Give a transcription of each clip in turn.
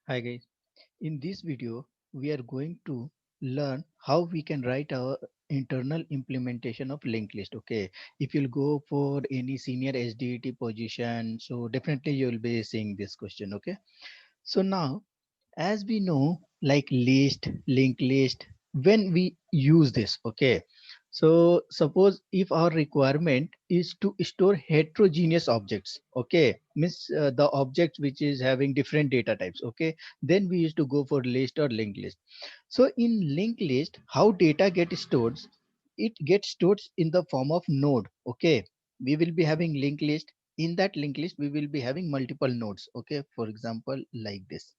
Hi guys, in this video we are going to learn how we can write our internal implementation of linked list. Okay, if you'll go for any senior SDET position, so definitely you will be seeing this question. Okay, so now as we know, like list, linked list, when we use this, okay, so suppose if our requirement is to store heterogeneous objects, okay, means the objects which is having different data types, okay, then we used to go for list or linked list. So in linked list, how data get stored, it gets stored in the form of node. Okay, we will be having linked list. In that linked list we will be having multiple nodes, okay, for example like this.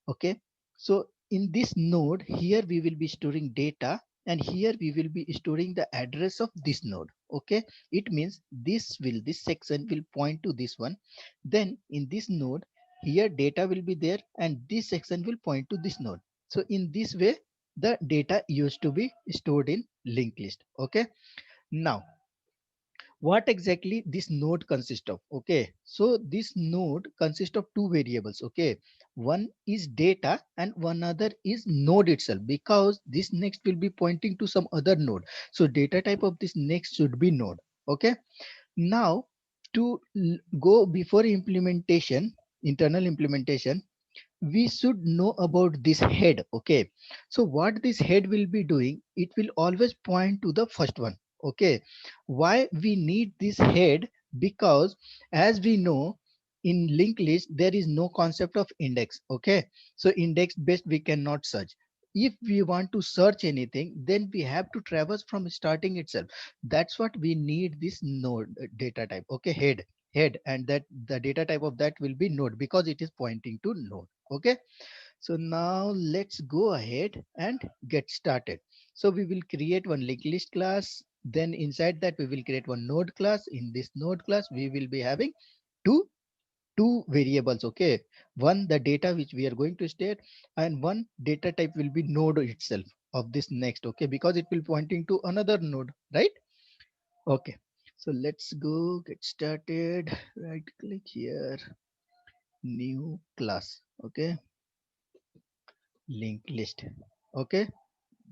Okay, so in this node here we will be storing data, and here we will be storing the address of this node. Okay, it means this section will point to this one. Then in this node here data will be there, and this section will point to this node. So in this way the data used to be stored in linked list. Okay, now what exactly this node consists of. Okay, so this node consists of two variables. Okay, one is data and one other is node itself, because this next will be pointing to some other node, so data type of this next should be node. Okay, now to go before implementation, internal implementation, we should know about this head. Okay, so what this head will be doing, it will always point to the first one. Okay, why we need this head? Because as we know, in linked list there is no concept of index. Okay, so index based we cannot search. If we want to search anything, then we have to traverse from starting itself. That's what we need this node data type. Okay, head, and that the data type of that will be node because it is pointing to node. Okay, so now let's go ahead and get started. So we will create one linked list class, then inside that we will create one node class. In this node class we will be having two two variables. Okay, one the data which we are going to state, and one data type will be node itself of this next. Okay, because it will pointing to another node, right? Okay, so let's go get started. Right click here, new class. Okay, linked list. Okay,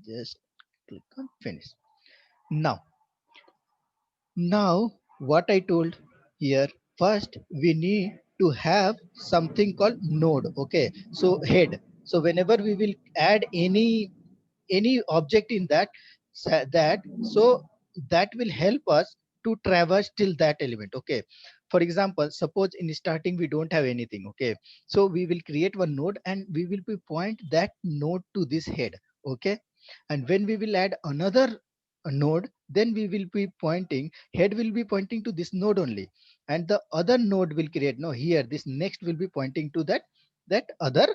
just click on finish. Now now what I told here, first we need to have something called node. Okay, so head. So whenever we will add any object in that, so that will help us to traverse till that element. Okay, for example, suppose in starting we don't have anything. Okay, so we will create one node and we will be point that node to this head. Okay, and when we will add another node, then we will be pointing, head will be pointing to this node only, and the other node will create, no, here this next will be pointing to that other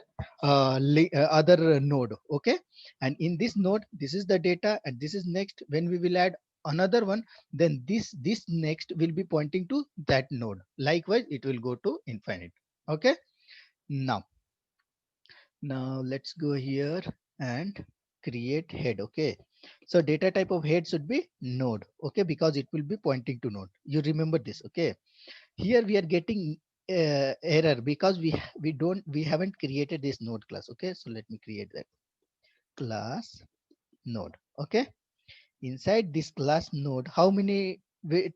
other node. Okay, and in this node this is the data and this is next. When we will add another one, then this next will be pointing to that node. Likewise it will go to infinite. Okay, now let's go here and create head. Okay, so data type of head should be node. Okay, because it will be pointing to node, you remember this. Okay, here we are getting error because we haven't created this node class. Okay, so let me create that class node. Okay, inside this class node, how many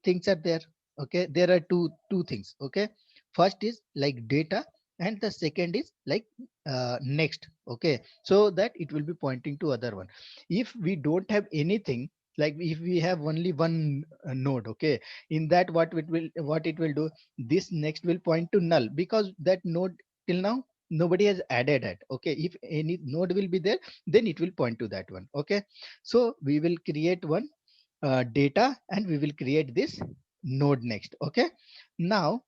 things are there? Okay, there are two things. Okay, first is like data, and the second is like next. Okay, so that it will be pointing to other one. If we don't have anything, like if we have only one node, okay, in that what it will do, this next will point to null, because that node till now nobody has added it. Okay, if any node will be there, then it will point to that one. Okay, so we will create one data and we will create this node next. Okay, now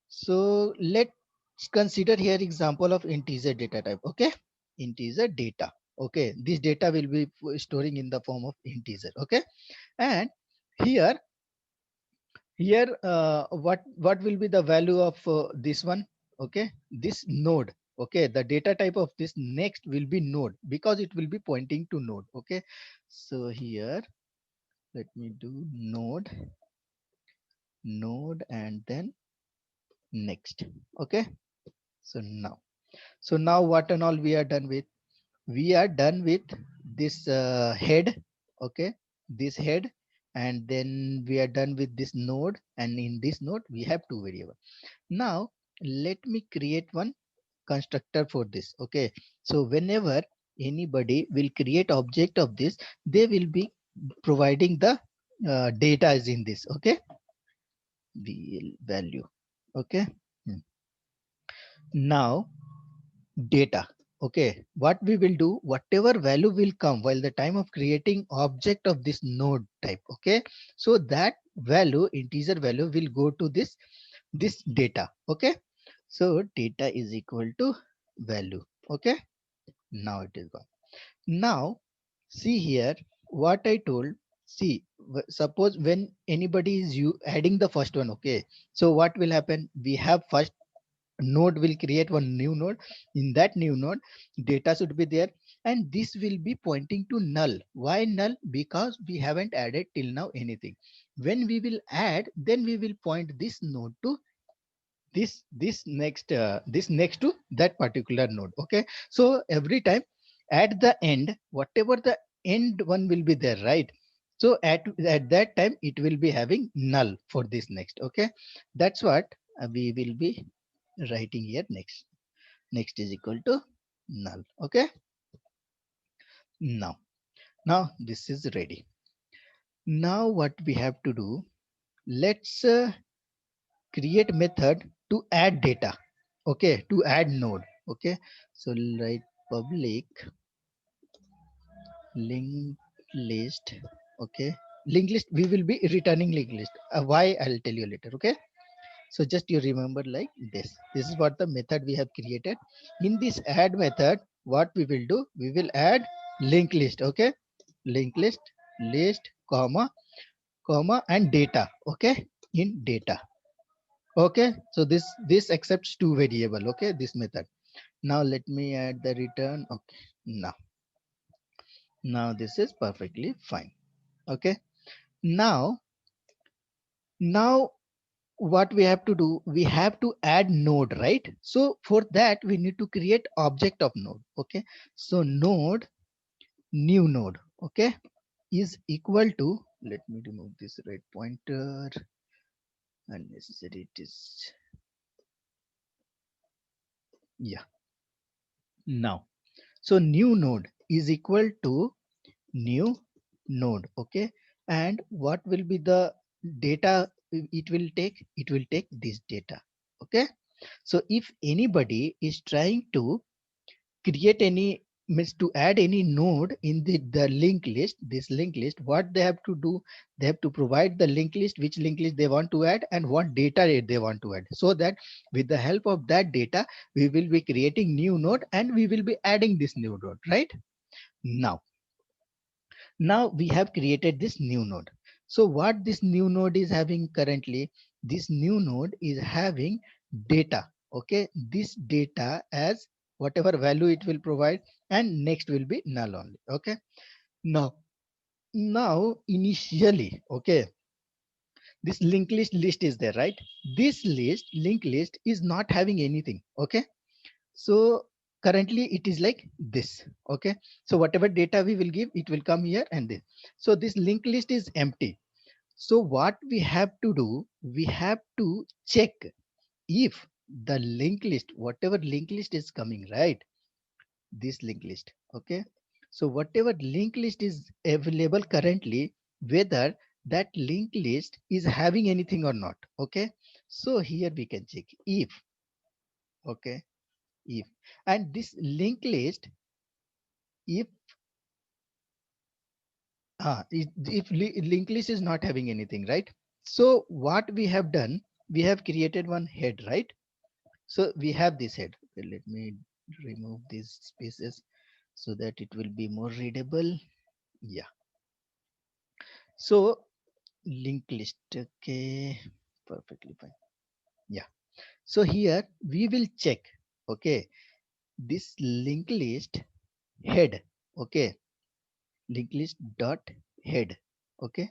so let's consider here example of integer data type. Okay, integer data. Okay, this data will be storing in the form of integer. Okay, and here what will be the value of this one? Okay, this node. Okay, the data type of this next will be node because it will be pointing to node. Okay, so here let me do node and then next. Okay, so now. So now what and all we are done with? We are done with this head, okay, this head, and then we are done with this node, and in this node we have two variables. Now let me create one constructor for this, okay. So whenever anybody will create object of this, they will be providing the data is in this, okay, value, okay. Hmm. Now data, okay, what we will do, whatever value will come while the time of creating object of this node type, okay, so that value, integer value, will go to this data, okay. So data is equal to value, okay. Now it is gone. Now see here what I told. See, suppose when anybody is you adding the first one, okay, so what will happen, we have first node will create one new node. In that new node data should be there, and this will be pointing to null. Why null? Because we haven't added till now anything. When we will add, then we will point this node to this next to that particular node, okay. So every time at the end, whatever the end one will be there, right, so at that time it will be having null for this next, okay. That's what we will be writing here. Next is equal to null, okay. Now this is ready. Now what we have to do, let's create method to add data, okay, to add node, okay. So write public linked list, okay. Linked list, we will be returning linked list. Why, I'll tell you later, okay. So just you remember like this is what the method we have created. In this add method, what we will do, we will add linked list, okay. Linked list comma and data, okay, in data, okay. So this accepts two variable, okay, this method. Now let me add the return, okay. Now this is perfectly fine, okay. Now now what we have to do, we have to add node, right? So for that we need to create object of node, okay. So node, new node, okay, is equal to, let me remove this right pointer, unnecessary it is, yeah. Now so new node is equal to new node, okay. And what will be the data it will take this data, okay. So if anybody is trying to create any, means to add any node in the linked list, this linked list, what they have to do, they have to provide the linked list, which linked list they want to add and what data they want to add, so that with the help of that data we will be creating new node and we will be adding this new node, right. Now we have created this new node. So what this new node is having currently, this new node is having data, okay, this data as whatever value it will provide, and next will be null only, okay. Now now initially, okay, this linked list is there, right. This linked list is not having anything, okay. So currently it is like this, okay. So whatever data we will give, it will come here and there. So this linked list is empty. So what we have to do, we have to check if the linked list, whatever linked list is coming, right, this linked list, okay. So whatever linked list is available currently, whether that linked list is having anything or not, okay. So here we can check if, okay, if, and this linked list, if linked list is not having anything, right. So what we have done, we have created one head, right. So we have this head, okay, let me remove these spaces so that it will be more readable, yeah. So linked list, okay, perfectly fine, yeah. So here we will check, okay, this linked list head, okay, linked list dot head, okay,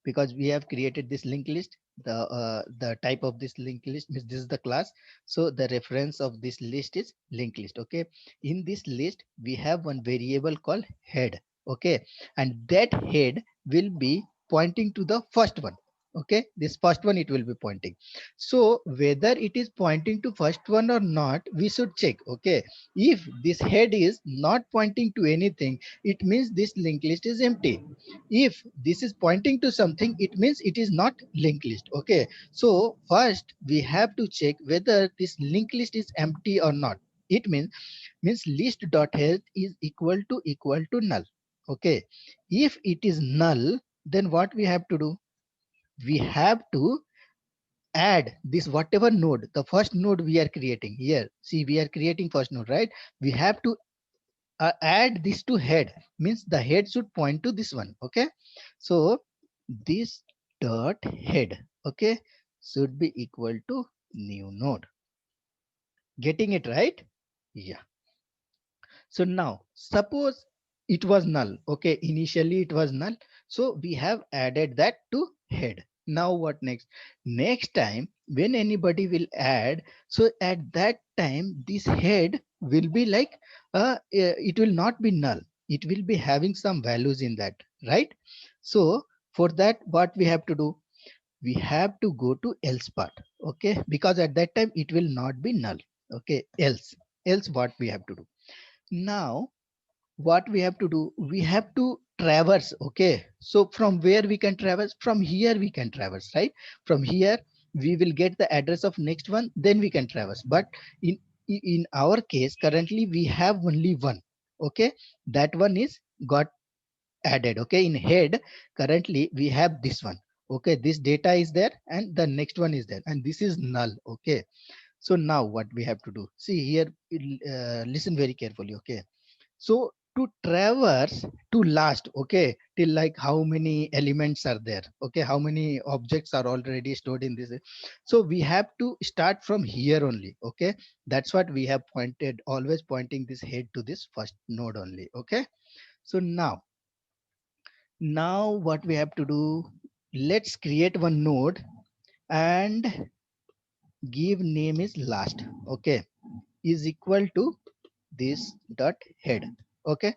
because we have created this linked list, the type of this linked list means this is the class. So the reference of this list is linked list. Okay, in this list we have one variable called head. Okay, and that head will be pointing to the first one. Okay, this first one it will be pointing. So whether it is pointing to first one or not, we should check. Okay, if this head is not pointing to anything, it means this linked list is empty. If this is pointing to something, it means it is not linked list. Okay, so first we have to check whether this linked list is empty or not. It means list dot health is equal to null. Okay, if it is null, then what we have to do, we have to add this whatever node, the first node we are creating here. See, we are creating first node, right? We have to add this to head, means the head should point to this one. Okay, so this dot head, okay, should be equal to new node. Getting it right? Yeah. So now suppose it was null. Okay, initially it was null, so we have added that to head. Now what next? Next time when anybody will add, so at that time this head will be like it will not be null, it will be having some values in that, right? So for that what we have to do, we have to go to else part. Okay, because at that time it will not be null. Okay, else what we have to do now, what we have to do, we have to traverse. Okay, so from where we can traverse, from here we can traverse, right? From here we will get the address of next one, then we can traverse. But in our case currently we have only one. Okay, that one is got added. Okay, in head currently we have this one. Okay, this data is there and the next one is there and this is null. Okay, so now what we have to do, see here, listen very carefully. Okay, so to traverse to last, okay, till like how many elements are there, okay, how many objects are already stored in this, so we have to start from here only. Okay, that's what we have pointed, always pointing this head to this first node only. Okay, so now what we have to do, let's create one node and give name is last. Okay, is equal to this dot head. Okay,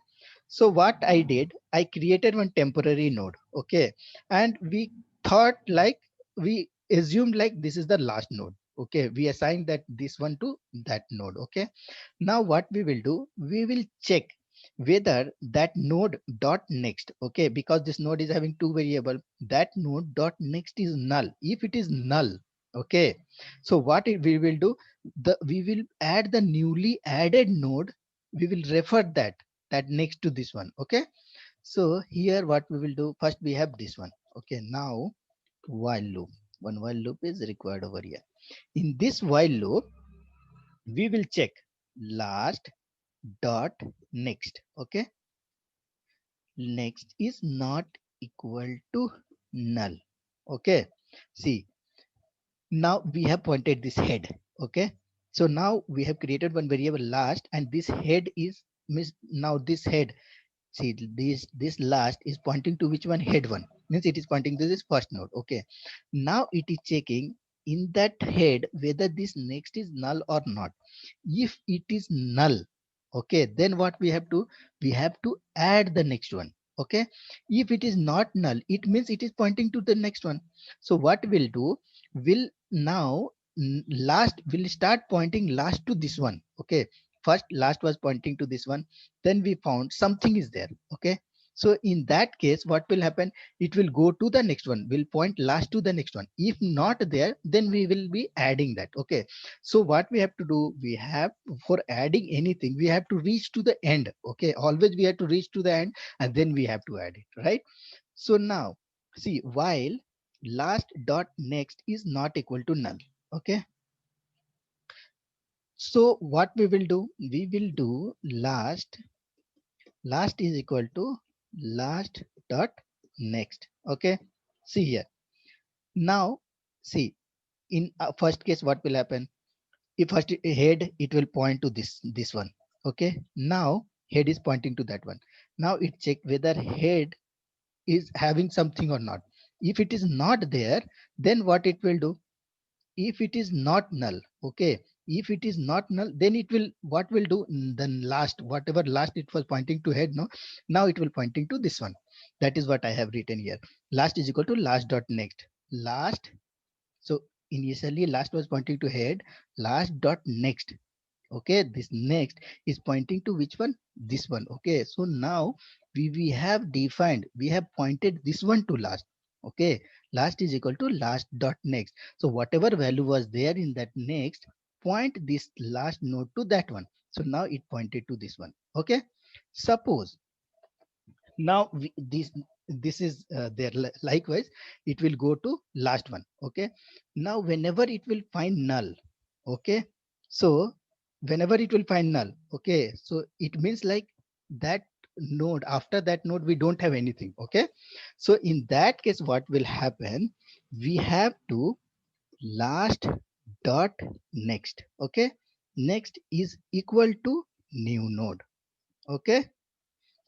so what I did, I created one temporary node. Okay, and we thought like, we assumed like this is the last node. Okay, we assigned that this one to that node. Okay, now what we will do, we will check whether that node dot next. Okay, because this node is having two variable, that node dot next is null. If it is null, okay, so what we will do, we will add the newly added node, we will refer that next to this one. Okay, so here what we will do, first we have this one. Okay, now while loop, one while loop is required over here. In this while loop we will check last dot next. Okay, next is not equal to null. Okay, see, now we have pointed this head. Okay, so now we have created one variable last and this head is now this head, see, this last is pointing to which one, head one, means it is pointing to this first node. Okay, now it is checking in that head whether this next is null or not. If it is null, okay, then what we have to, we have to add the next one. Okay, if it is not null, it means it is pointing to the next one. So what we'll do, will now last will start pointing last to this one. Okay, first last was pointing to this one, then we found something is there. Okay, so in that case what will happen, it will go to the next one, will point last to the next one. If not there, then we will be adding that. Okay, so what we have to do, we have, for adding anything we have to reach to the end. Okay, always we have to reach to the end and then we have to add it, right? So now see, while last dot next is not equal to null. Okay, so what we will do, we will do last is equal to last dot next. Okay, see here, now see, in first case what will happen, if first head, it will point to this one. Okay, now head is pointing to that one. Now it check whether head is having something or not. If it is not there, then what it will do? If it is not null, okay, if it is not null, then it will, what will do? Then last, whatever last it was pointing to head, no, now it will pointing to this one. That is what I have written here. Last is equal to last dot next. Last, so initially last was pointing to head, last dot next. Okay, this next is pointing to which one? This one. Okay, so now we have defined, we have pointed this one to last. Okay, last is equal to last dot next. So whatever value was there in that next, point this last node to that one. So now it pointed to this one. Okay, suppose now this is there, likewise it will go to last one. Okay, now whenever it will find null, okay, so whenever it will find null, okay, so it means like that node, after that node we don't have anything. Okay, so in that case what will happen, we have to last dot next. Okay, next is equal to new node. Okay,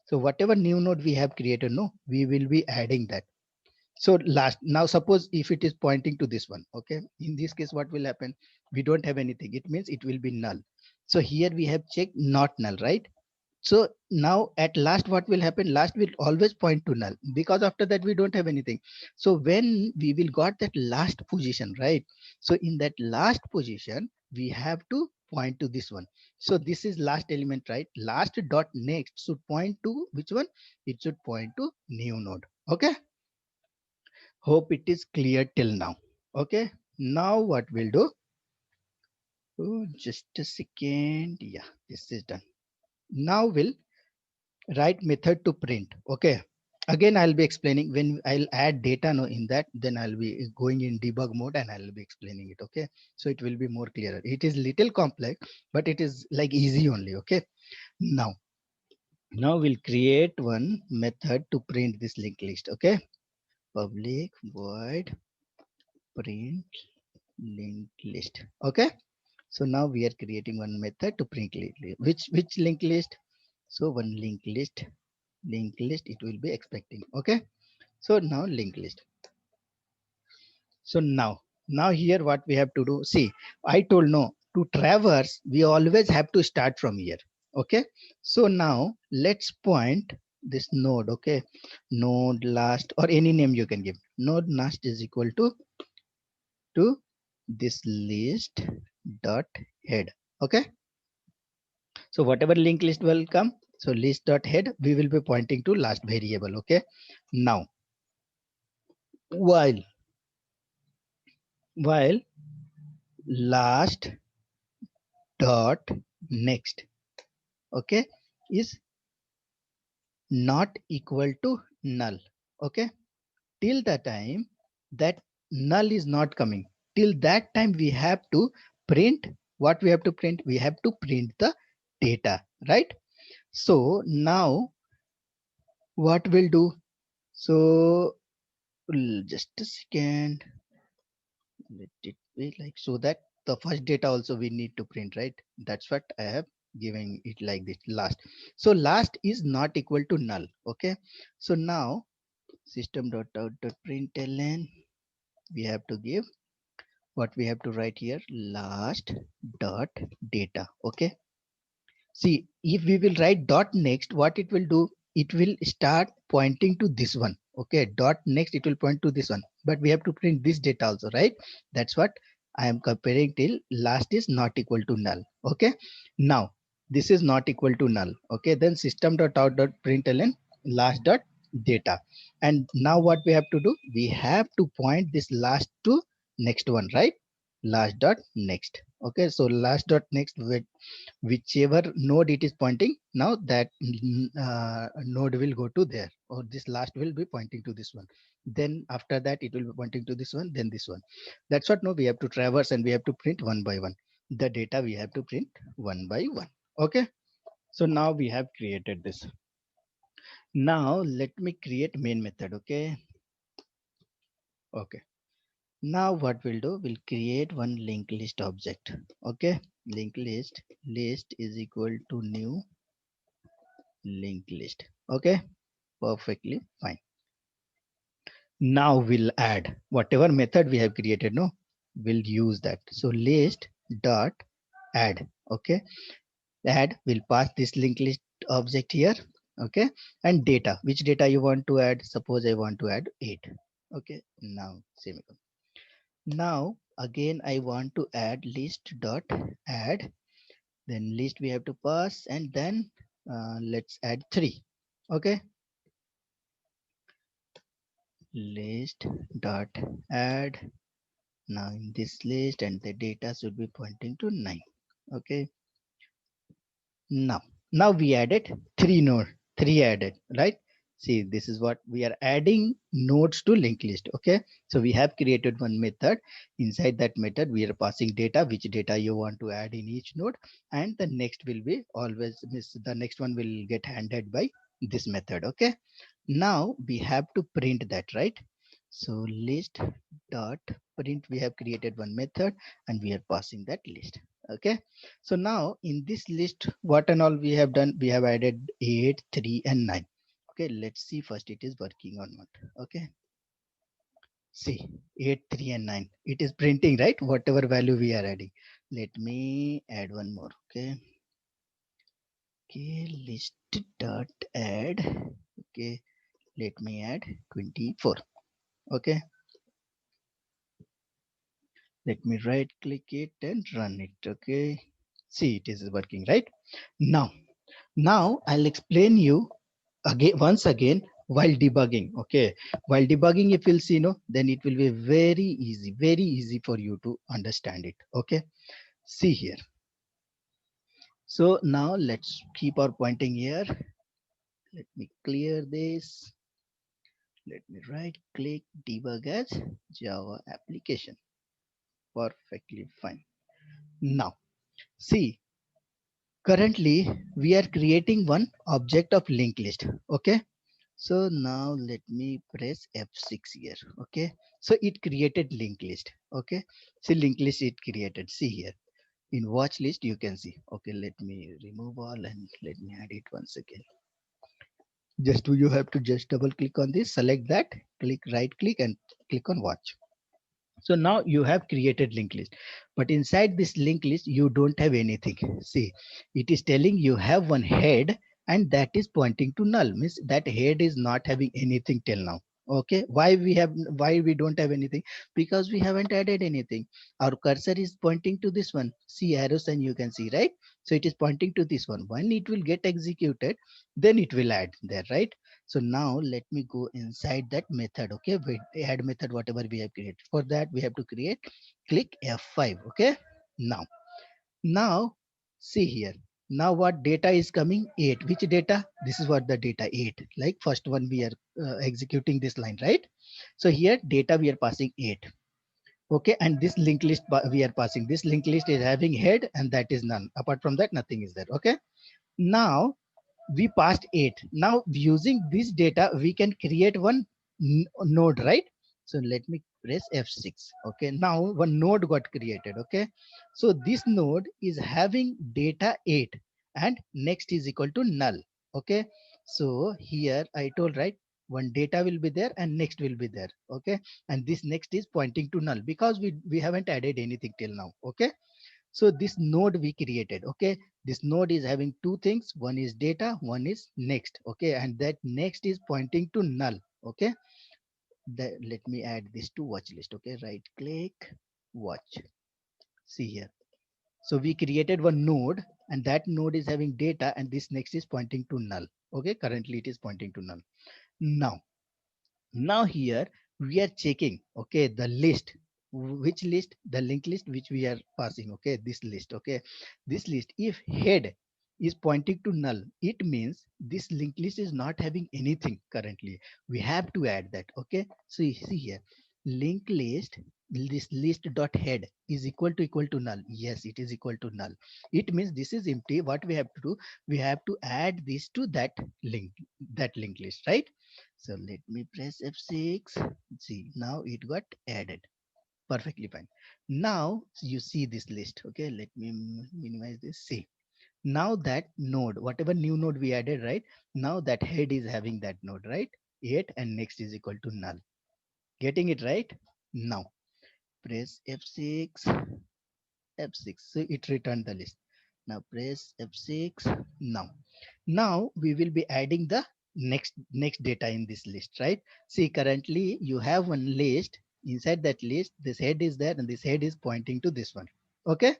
so whatever new node we have created, no, we will be adding that. So last, now suppose if it is pointing to this one, okay, in this case what will happen? We don't have anything, it means it will be null. So here we have checked not null, right? So now at last what will happen? Last will always point to null, because after that we don't have anything. So when we will got that last position, right? So in that last position, we have to point to this one. So this is last element, right? Last dot next should point to which one? It should point to new node. Okay. Hope it is clear till now. Okay. Now what we'll do? Oh, just a second. Yeah, this is done. Now we'll write method to print. Okay, again I'll be explaining when I'll add data, no, in that, then I'll be going in debug mode and I'll be explaining it. Okay, so it will be more clearer. It is little complex, but it is like easy only. Okay, now we'll create one method to print this linked list. Okay, public void print linked list. Okay, so now we are creating one method to print which linked list? So one linked list it will be expecting. Okay, so now linked list. So now here what we have to do, see, I told no, to traverse we always have to start from here. Okay, so now let's point this node. Okay, node last or any name you can give. Node last is equal to this list dot head. Okay, so whatever linked list will come, so list dot head we will be pointing to last variable. Okay, now while last dot next, okay, is not equal to null. Okay, till the time that null is not coming, till that time we have to print, what we have to print? We have to print the data, right? So now what we'll do? So just a second, let it be like, so that the first data also we need to print, right? That's what I have given it like this, last. So last is not equal to null. Okay, so now system.out.println, we have to give what we have to write here, last dot data. Okay, see, if we will write dot next, what it will do? It will start pointing to this one. Okay, dot next, it will point to this one. But we have to print this data also, right? That's what I am comparing till last is not equal to null. Okay, now this is not equal to null. Okay, then system.out.println last dot data. And now what we have to do? We have to point this last to next one, right? Last dot next. Okay, so last dot next with whichever node it is pointing, now that node will go to there, or this last will be pointing to this one, then after that it will be pointing to this one, then this one. That's what, no, we have to traverse and we have to print one by one the data, we have to print one by one. Okay, so now we have created this. Now let me create main method. Okay, okay, now what we'll do, we'll create one linked list object. Okay, linked list is equal to new linked list. Okay, perfectly fine. Now we'll add whatever method we have created, no, we'll use that. So list dot add. Okay, add will pass this linked list object here. Okay, and data, which data you want to add. Suppose I want to add 8. Okay, now semicolon. Now again I want to add list dot add, then list we have to pass, and then let's add 3. Okay, list dot add. Now in this list, and the data should be pointing to 9. Okay, now we added 3 added, right? See, this is what we are adding nodes to linked list. Okay, so we have created one method. Inside that method we are passing data, which data you want to add in each node, and the next will be always miss, the next one will get handed by this method. Okay, now we have to print that, right? So list dot print, we have created one method and we are passing that list. Okay, so now in this list, what and all we have done, we have added 8, 3 and 9. Okay, let's see first it is working or not. Okay, see, 8, 3 and 9, it is printing, right? Whatever value we are adding. Let me add one more. Okay, okay, list dot add. Okay, let me add 24. Okay, let me right click it and run it. Okay, see, it is working, right? Now I'll explain you again, once again, while debugging. Okay, while debugging, if you'll see, no, then it will be very easy for you to understand it. Okay, see here. So now let's keep our pointing here. Let me clear this. Let me right click debug as Java application. Perfectly fine. Now see, currently we are creating one object of linked list. Okay, so now let me press F6 here. Okay, so it created linked list. Okay, see, linked list it created. See here in watch list you can see. Okay, let me remove all and let me add it once again. Just you have to just double click on this, select that, click right click and click on watch. So now you have created linked list, but inside this linked list you don't have anything. See, it is telling you have one head and that is pointing to null, means that head is not having anything till now. Okay, why we don't have anything? Because we haven't added anything. Our cursor is pointing to this one. See arrows and you can see, right? So it is pointing to this one. When it will get executed, then it will add there, right? So now let me go inside that method. Okay, with add method, whatever we have created. For that we have to create, click F5. Okay, now see here. Now what data is coming? 8. Which data? This is what the data 8. Like first one we are executing this line, right? So here data we are passing 8. Okay, and this linked list we are passing. This linked list is having head and that is none. Apart from that, nothing is there. Okay, now we passed 8. Now using this data we can create one node, right? So let me press F6. Okay, now one node got created. Okay, so this node is having data 8 and next is equal to null. Okay, so here I told, right, one data will be there and next will be there. Okay, and this next is pointing to null because we haven't added anything till now. Okay, so this node we created. Okay, this node is having two things, one is data, one is next. Okay, and that next is pointing to null. Okay, let me add this to watch list. Okay, right click, watch, see here. So we created one node and that node is having data and this next is pointing to null. Okay, currently it is pointing to null. Now here we are checking, okay, the list. Which list? The linked list which we are passing. Okay, this list. Okay, this list, if head is pointing to null, it means this linked list is not having anything currently. We have to add that. Okay, so you see here, linked list, this list dot head is equal to null. Yes, it is equal to null. It means this is empty. What we have to do, we have to add this to that link, that linked list, right? So let me press F6. See, now it got added. Perfectly fine. Now you see this list. Okay, let me minimize this. See, now that node, whatever new node we added, right? Now that head is having that node, right? 8 and next is equal to null. Getting it right? Now press F6, F6. So it returned the list. Now press F6. Now we will be adding the next data in this list, right? See, currently you have one list. Inside that list, this head is there and this head is pointing to this one. Okay.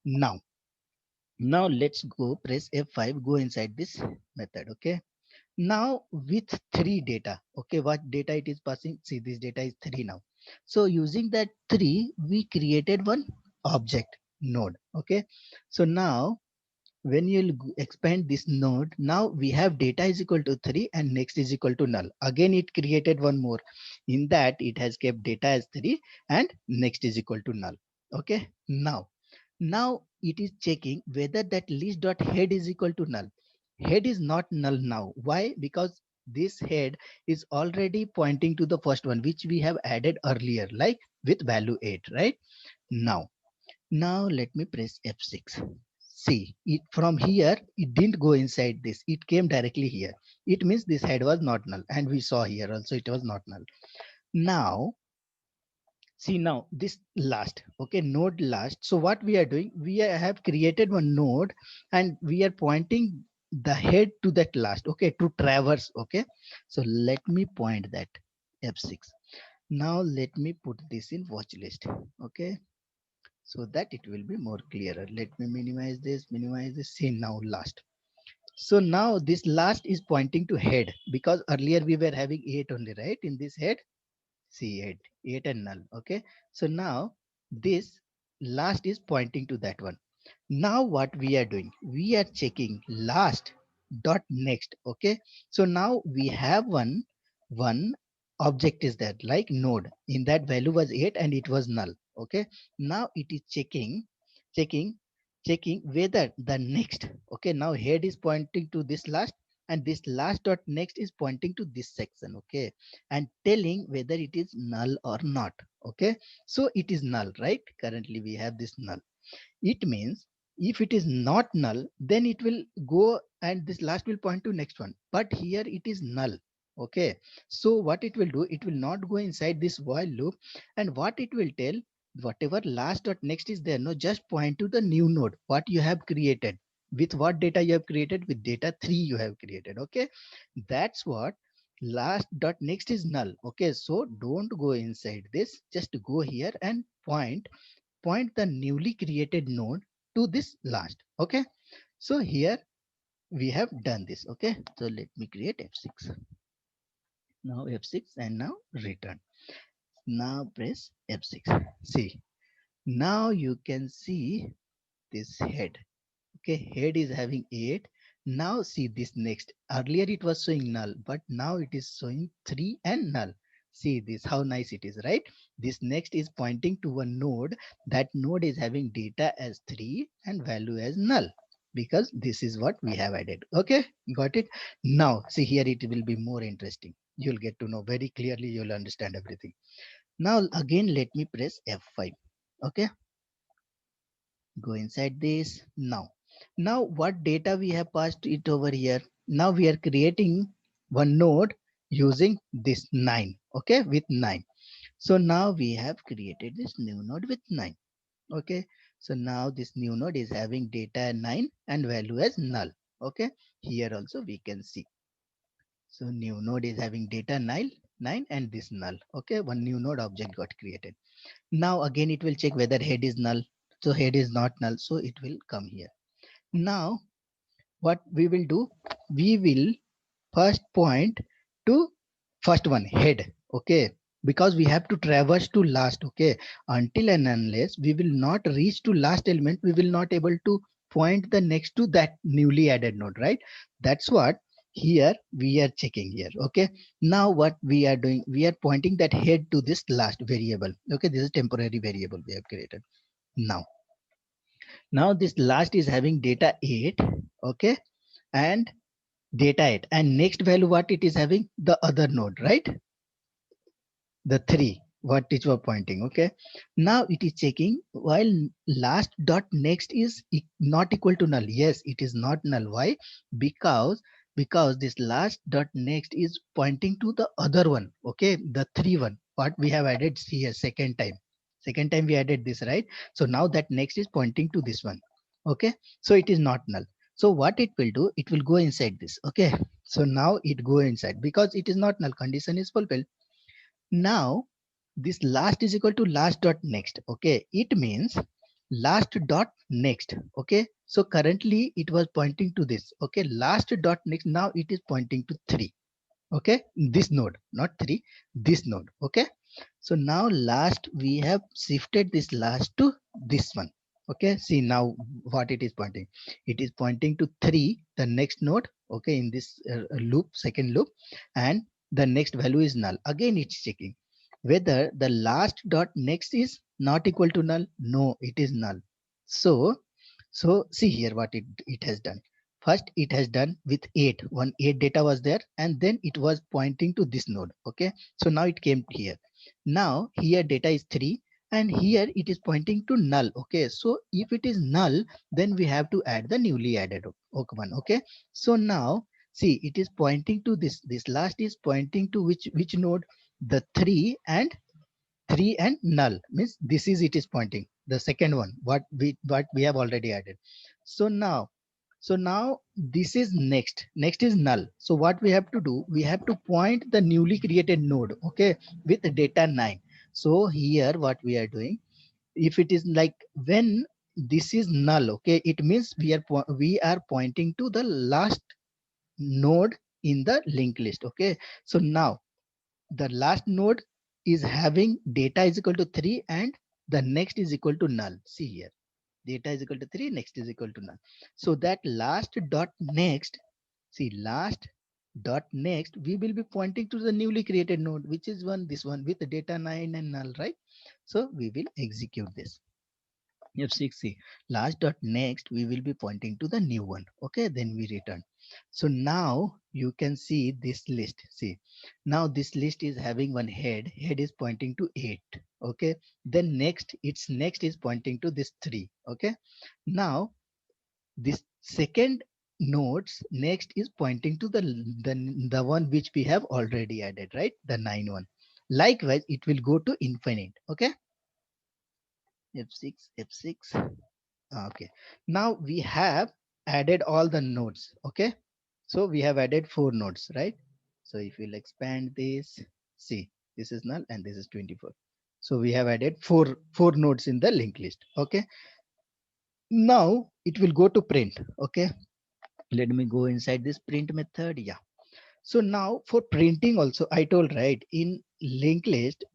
Now, now let's go press F5, go inside this method. Okay. Now with three data, okay, what data it is passing? See, this data is three now. So using that three, we created one object node. Okay. So now when you'll expand this node, now we have data is equal to 3 and next is equal to null. Again, it created one more. In that, it has kept data as 3 and next is equal to null. Okay. Now it is checking whether that list dot head is equal to null. Head is not null now. Why? Because this head is already pointing to the first one, which we have added earlier, like with value 8, right? Now let me press F6. See, it from here, it didn't go inside this. It came directly here. It means this head was not null. And we saw here also it was not null. Now, see now this last, okay, node last. So what we are doing, have created one node and we are pointing the head to that last, okay, to traverse, okay. So let me point that F6. Now let me put this in watch list, okay, so that it will be more clearer. Let me minimize this, see now last. So now this last is pointing to head because earlier we were having 8 only, right? In this head, see 8 and null. Okay. So now this last is pointing to that one. Now what we are doing, we are checking last dot next. Okay. So now we have one object is that like node in that value was 8 and it was null. Okay. Now it is checking checking whether the next, okay, now head is pointing to this last and this last dot next is pointing to this section, okay, and telling whether it is null or not. Okay, so it is null, right? Currently we have this null. It means if it is not null, then it will go and this last will point to next one. But here it is null. Okay. So what it will do, it will not go inside this while loop. And what it will tell, whatever last dot next is there, no, just point to the new node, what you have created. With what data you have created? With data 3 you have created. Okay. That's what last dot next is null. Okay. So don't go inside this. Just go here and point the newly created node to this last. Okay, so here we have done this. Okay, so let me create F6. Now F6 and now return. Now press F6. See, now you can see this head. Okay, head is having 8. Now see this next. Earlier it was showing null, but now it is showing 3 and null. See this, how nice it is, right? This next is pointing to a node. That node is having data as 3 and value as null because this is what we have added. Okay, got it? Now see here it will be more interesting. You'll get to know very clearly, you'll understand everything. Now again, let me press F5. Okay, go inside this. Now what data we have passed it over here? Now we are creating one node using this 9, okay, with 9. So now we have created this new node with 9. Okay, so now this new node is having data 9 and value as null. Okay, here also we can see, so new node is having data 9 and this null. Okay, one new node object got created. Now again it will check whether head is null. So head is not null, so it will come here. Now what we will do, we will first point to first one, head. Okay, because we have to traverse to last. Okay, until and unless we will not reach to last element, we will not able to point the next to that newly added node, right? That's what here we are checking here. Okay, now what we are doing, we are pointing that head to this last variable. Okay, this is temporary variable we have created. Now this last is having data 8. Okay, and data 8 and next value what it is having, the other node, right? The 3 what it was pointing. Okay, now it is checking while last dot next is not equal to null. Yes, it is not null. Why? Because this last dot next is pointing to the other one. Okay, the 3 one. what we have added here second time we added this, right? So now that next is pointing to this one. Okay, so it is not null. So what it will do, it will go inside this. Okay, so now it go inside because it is not null, condition is fulfilled. Now this last is equal to last dot next. Okay, it means last dot next. Okay, so currently it was pointing to this. Okay, last dot next, now it is pointing to 3. Okay, this node, not 3, this node. Okay, so now last we have shifted this last to this one. Okay, see now what it is pointing, it is pointing to 3, the next node. Okay, in this loop, second loop, and the next value is null. Again it's checking whether the last dot next is not equal to null. No, it is null. So see here what it has done. First it has done with 8, 8 data was there, and then it was pointing to this node. Okay, so now it came here. Now here data is 3, and here it is pointing to null. Okay, so if it is null, then we have to add the newly added one. Okay, so now see, it is pointing to this last is pointing to which node, the 3 and null, means this is, it is pointing the second one, what we have already added. So now, this is next is null. So what we have to do, we have to point the newly created node. Okay, with data 9. So here what we are doing, if it is like when this is null, okay, it means we are pointing to the last node in the linked list. Okay, so now the last node is having data is equal to 3, and the next is equal to null. See here, data is equal to 3, next is equal to null. So that last dot next, see, last dot next, we will be pointing to the newly created node, which is this one with data 9 and null, right? So we will execute this. F6, see, last dot next, we will be pointing to the new one. Okay, then we return. So now you can see this list. See, now this list is having one head is pointing to 8. Okay, then next, its next is pointing to this 3. Okay, now this second nodes next is pointing to the one which we have already added, right? The 9 one. Likewise, it will go to infinite. Okay, F6, F6. Okay, now we have added all the nodes. Okay, so we have added 4 nodes, right? So if we'll expand this, see, this is null and this is 24. So we have added four nodes in the linked list. Okay, now it will go to print. Okay, let me go inside this print method. Yeah, so now for printing also, I told, right, in linked list,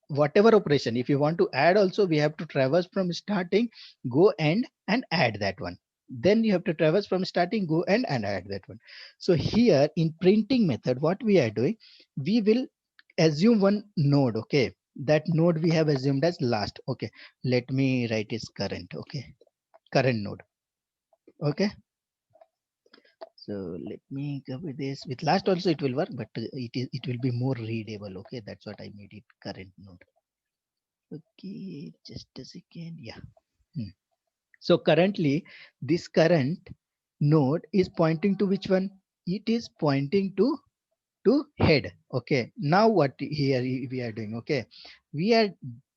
whatever operation, if you want to add also, we have to traverse from starting, go end and add that one. Then you have to traverse from starting, go end and add that one. So here in printing method, what we are doing, we will assume one node. Okay, that node we have assumed as last. Okay, let me write is current. Okay, current node. Okay, so let me cover this with last also, it will work, but it will be more readable. Okay, that's what I made it current node. Okay, just a second. Yeah. Hmm. So currently this current node is pointing to which one? It is pointing to head. Okay, now what here we are doing? Okay, we are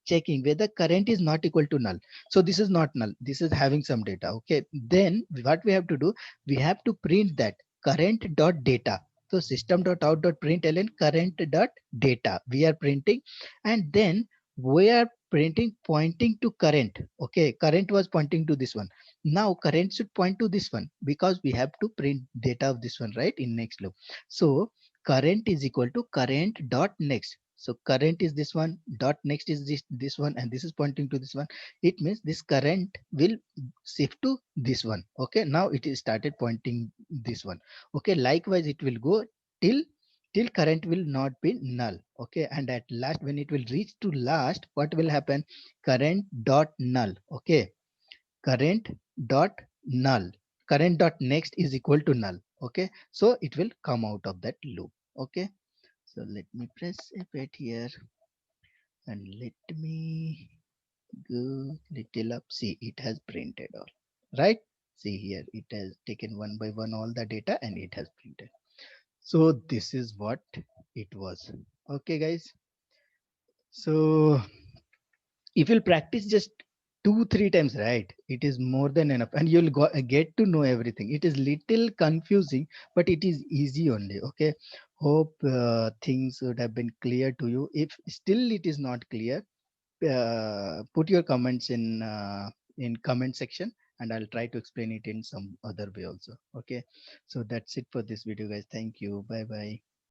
checking whether current is not equal to null. So this is not null, this is having some data. Okay, then what we have to do, we have to print that current dot data. So system dot out dot println current dot data we are printing, and then we are printing pointing to current. Okay, current was pointing to this one. Now current should point to this one because we have to print data of this one, right, in next loop. So current is equal to current dot next. So current is this one, dot next is this one, and this is pointing to this one. It means this current will shift to this one. Okay, now it is started pointing this one. Okay, likewise it will go till current will not be null. Okay, and at last when it will reach to last, what will happen? Current dot null. Okay, current dot null, current dot next is equal to null. Okay, so it will come out of that loop. Okay, so let me press F8 here and let me go little up. See, it has printed all, right? See here, it has taken one by one all the data and it has printed. So this is what it was. Okay guys, So if you'll practice just 2 3 times, right, it is more than enough, and you'll get to know everything. It is little confusing, but it is easy only. Okay, hope things would have been clear to you. If still it is not clear, put your comments in comment section, and I'll try to explain it in some other way also. Okay, so that's it for this video, guys. Thank you. Bye bye.